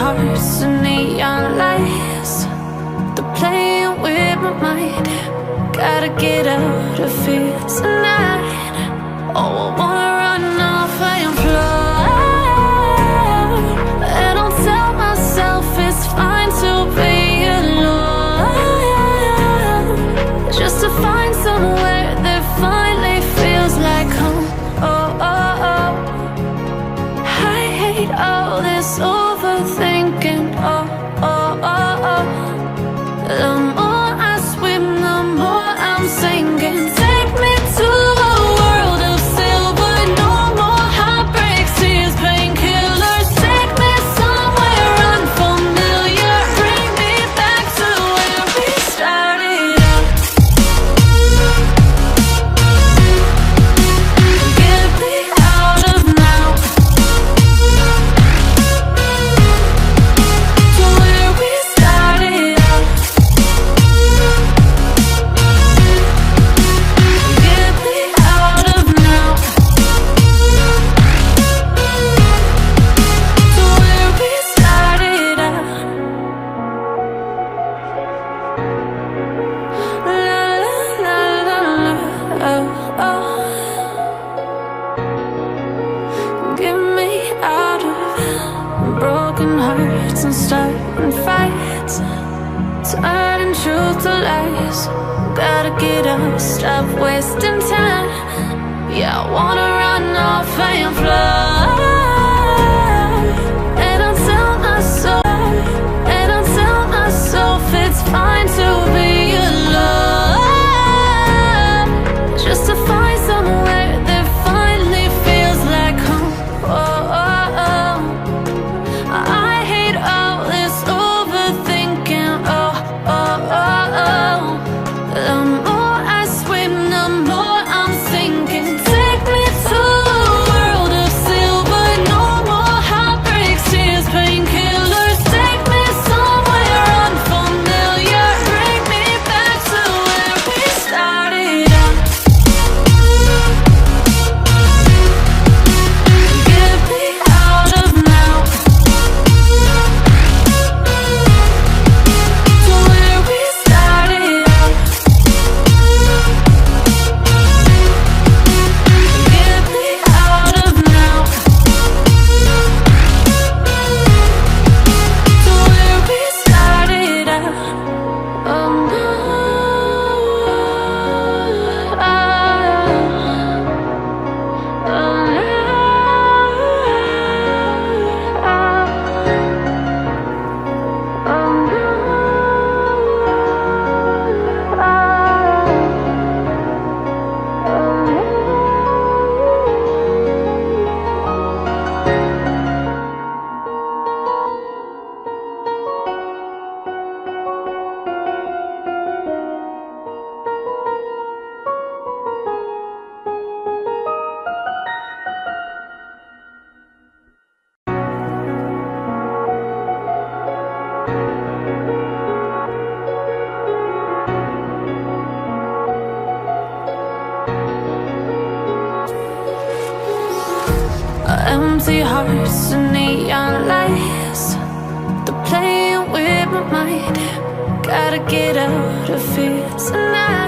hearts and neon lights. They're playing with my mind. Gotta get out of here tonight. Oh, I wanna run off and fly. And I'll tell myself it's fine to be alone, just to find somewhere that finally feels like home. Oh, oh, oh. I hate all this overthinking. Oh, oh, oh, oh. The more I swim, the more I'm sinking. Take me to a world of silver. No more heartbreaks, tears, painkillers. Take me somewhere unfamiliar. Bring me back to where we started out. Get me out of now, to where we started out. Get me out of now, to where we started out. La la la la, oh, oh. Get me out of broken hearts and starting fights, turning truth to lies. Gotta get up, stop wasting time. Yeah, I wanna run off and fly. And I'll tell myself it's fine to be alone, just to find somewhere that finally feels like home. Oh, oh, oh. I hate all this overthinking. Oh, oh, oh, oh. The more I swim, the more I'm sinking. Take me to a world of silver. No more heartbreaks, tears, painkillers. Take me somewhere unfamiliar. Bring me back to where we started out. Get me out of now, to where we started out. Get me out of now, to where we started out. Oh no, empty hearts and neon lights. They're playing with my mind. Gotta get out of here tonight.